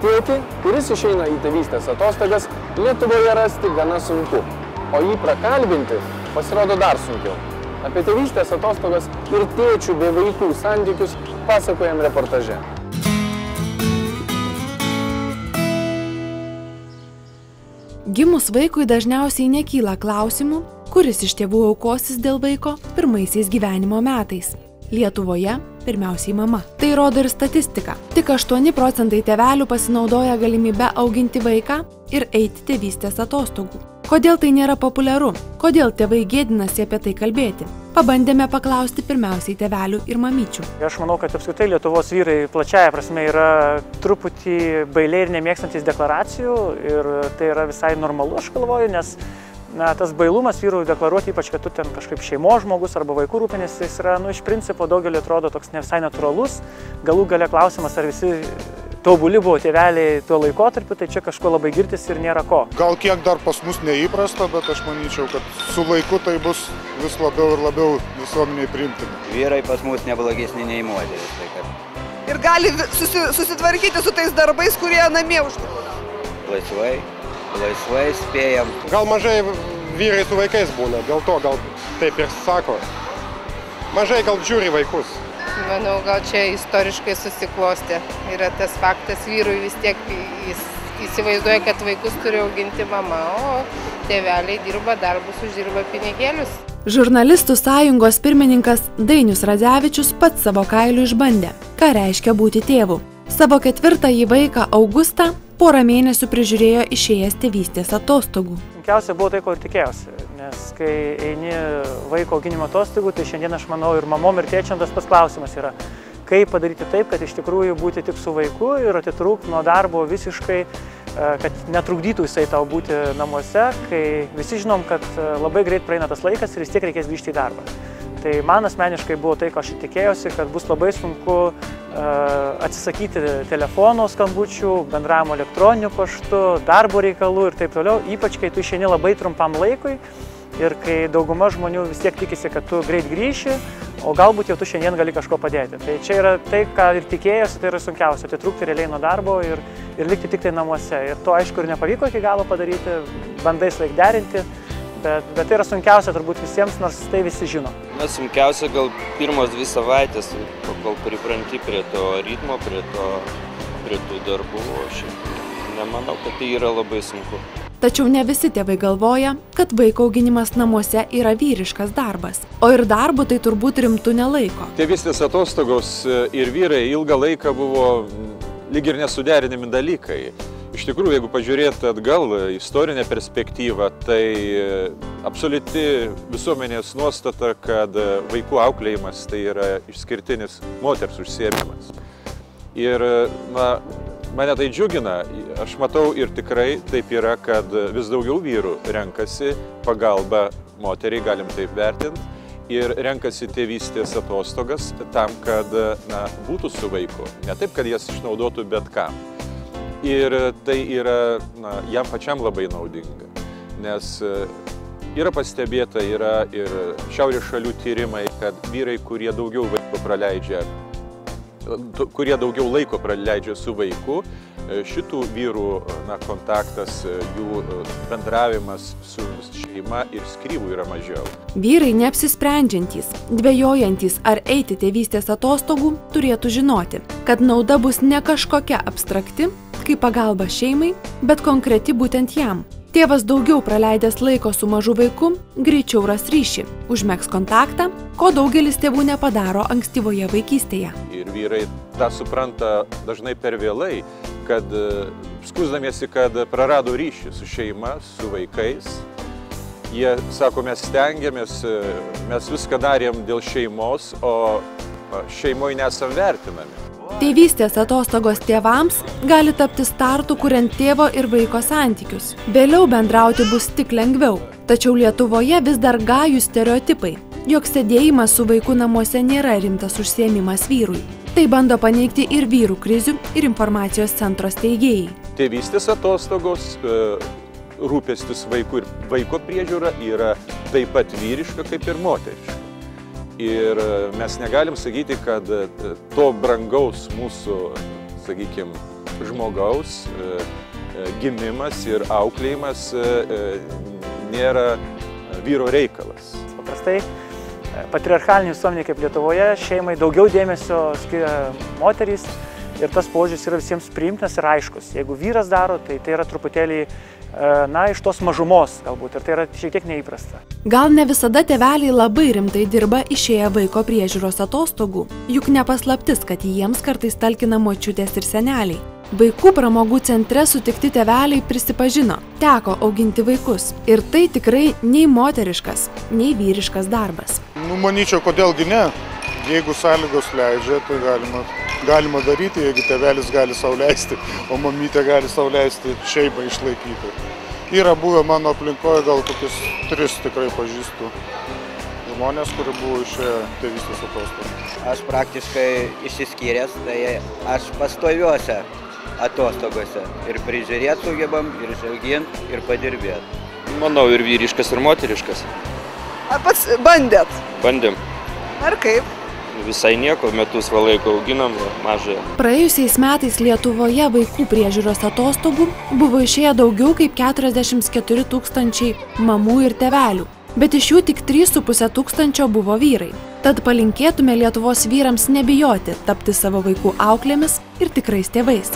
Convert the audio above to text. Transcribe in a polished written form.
Tėtį, kuris išeina į tėvystės atostogas, Lietuvoje rasti gana sunku, o jį prakalbinti pasirodo dar sunkiau. Apie tėvystės atostogas ir tėčių bei vaikų santykius pasakojam reportaže. Gimus vaikui dažniausiai nekyla klausimų, kuris iš tėvų aukosis dėl vaiko pirmaisiais gyvenimo metais. Lietuvoje pirmiausiai mama. Tai rodo ir statistika. Tik 8% tėvelių pasinaudoja galimybę auginti vaiką ir eiti tėvystės atostogų. Kodėl tai nėra populiaru? Kodėl tėvai gėdinasi apie tai kalbėti? Pabandėme paklausti pirmiausiai tėvelių ir mamyčių. Aš manau, kad apskritai Lietuvos vyrai plačiaja prasme yra truputį bailiai ir nemėgstantis deklaracijų ir tai yra visai normalu, aš galvoju, nes tas bailumas vyrų deklaruoti, ypač kad tu ten kažkaip šeimos žmogus arba vaikų rūpinės, jis yra, iš principo daugelį atrodo toks ne visai natūralus. Galų gale klausimas, ar visi tobuli buvo tėveliai tuo laikotarpiu, tai čia kažko labai girtis ir nėra ko. Gal kiek dar pas mus neįprasta, bet aš manyčiau, kad su laiku tai bus vis labiau ir labiau visuomeniai priimtina. Vyrai pas mus neblogesni nei moteris. Ir gali susitvarkyti su tais darbais, kurie namie uždirba. Laisvai spėjam. Gal mažai vyrai su vaikais būna, dėl to gal taip ir sako. Mažai gal žiūri vaikus. Manau, gal čia istoriškai susiklostė. Yra tas faktas, vyrui vis tiek jis įsivaizduoja, kad vaikus turi auginti mama, o tėveliai dirba darbus, uždirba pinigėlius. Žurnalistų sąjungos pirmininkas Dainius Radzevičius pats savo kailiu išbandė, ką reiškia būti tėvu. Savo 4-ąjį vaiką Augustą porą mėnesių prižiūrėjo išėjęs tėvystės atostogų. Sunkiausia buvo tai, ko ir tikėjausi, nes kai eini vaiko auginimo atostogų, tai šiandien aš manau ir mamom ir tėčiam tas pats klausimas yra, kaip padaryti taip, kad iš tikrųjų būti tik su vaiku ir atitrūkti nuo darbo visiškai, kad netrukdytų jisai tau būti namuose, kai visi žinom, kad labai greit praeina tas laikas ir vis tiek reikės grįžti į darbą. Tai man asmeniškai buvo tai, ko aš tikėjausi, kad bus labai sunku atsisakyti telefono skambučių, bendravimo elektroniniu paštu, darbo reikalų ir taip toliau, ypač kai tu išeini labai trumpam laikui ir kai dauguma žmonių vis tiek tikisi, kad tu greit grįši, o galbūt jau tu šiandien gali kažko padėti. Tai čia yra tai, ką ir tikėjausi, tai yra sunkiausia, atitrūkti realiai nuo darbo ir likti tik tai namuose. Ir to aišku ir nepavyko iki galo padaryti, bandai laik derinti. Bet tai yra sunkiausia turbūt visiems, nors tai visi žino. Sunkiausia gal pirmos 2 savaitės, kol pripranti prie to ritmo, prie tų darbų. Aš nemanau, kad tai yra labai sunku. Tačiau ne visi tėvai galvoja, kad vaiko auginimas namuose yra vyriškas darbas. O ir darbu tai turbūt rimtų nelaiko. Tėvystės atostogos ir vyrai ilgą laiką buvo lyg ir nesuderinami dalykai. Iš tikrųjų, jeigu pažiūrėti atgal istorinę perspektyvą, tai absoliuti visuomenės nuostata, kad vaikų auklėjimas tai yra išskirtinis moters užsiėmimas. Ir mane tai džiugina, aš matau ir tikrai taip yra, kad vis daugiau vyrų renkasi pagalbą moteriai, galim taip vertinti, ir renkasi tėvystės atostogas tam, kad būtų su vaiku, ne taip, kad jas išnaudotų bet kam. Ir tai yra jam pačiam labai naudinga, nes yra pastebėta, yra ir šiaurės šalių tyrimai, kad vyrai, kurie daugiau laiko praleidžia su vaiku, šitų vyrų kontaktas, jų bendravimas su šeima ir skyrybų yra mažiau. Vyrai neapsisprendžiantys, dvejojantys ar eiti tėvystės atostogų turėtų žinoti, kad nauda bus ne kažkokia abstrakti, kaip pagalba šeimai, bet konkreti būtent jam. Tėvas daugiau praleidęs laiko su mažu vaiku, greičiau ras ryšį, užmegs kontaktą, ko daugelis tėvų nepadaro ankstyvoje vaikystėje. Ir vyrai tą supranta dažnai per vėlai, kad skųsdamiesi, kad prarado ryšį su šeima, su vaikais. Jie sako, mes stengiamės, mes viską darėm dėl šeimos, o šeimoje nesam vertinami. Tėvystės atostogos tėvams gali tapti startu, kuriant tėvo ir vaiko santykius. Vėliau bendrauti bus tik lengviau. Tačiau Lietuvoje vis dar gajūs stereotipai, jog sėdėjimas su vaiku namuose nėra rimtas užsiėmimas vyrui. Tai bando paneigti ir vyrų krizių ir informacijos centro steigėjai. Tėvystės atostogos, rūpestis vaiku ir vaiko priežiūra yra taip pat vyriška kaip ir moteriška. Ir mes negalim sakyti, kad to brangaus mūsų, sakykime, žmogaus gimimas ir auklėjimas nėra vyro reikalas. Paprastai patriarchalinė visuomenė kaip Lietuvoje šeimai daugiau dėmesio skiria moterys ir tas požiūris yra visiems priimtinas ir aiškus. Jeigu vyras daro, tai yra truputėlį iš tos mažumos galbūt ir tai yra šiek tiek neįprasta. Gal ne visada tėveliai labai rimtai dirba išėję vaiko priežiūros atostogų, juk nepaslaptis, kad jiems kartais talkina močiutės ir seneliai. Vaikų pramogų centre sutikti tėveliai prisipažino, teko auginti vaikus ir tai tikrai nei moteriškas, nei vyriškas darbas. Manyčiau, kodėlgi ne? Jeigu sąlygos leidžia, tai galima daryti, jeigu tėvelis gali sau leisti, o mamytė gali sau leisti šeimą išlaikyti. Yra buvę mano aplinkoje, gal kokius 3 tikrai pažįstu žmonės, kurie buvo išėję tėvystės atostogų. Aš praktiškai išsiskyręs, tai aš pastoviuose atostogose ir prižiūrėti sugebam, ir išauginti, ir padirbėti. Manau, ir vyriškas, ir moteriškas. Ar pats bandėt? Bandėm. Ar kaip? Visai nieko, metus va laiko auginam mažai. Praėjusiais metais Lietuvoje vaikų priežiūros atostogų buvo išėję daugiau kaip 44 000 mamų ir tėvelių, bet iš jų tik 3,5 tūkstančio buvo vyrai. Tad palinkėtume Lietuvos vyrams nebijoti tapti savo vaikų auklėmis ir tikrais tėvais.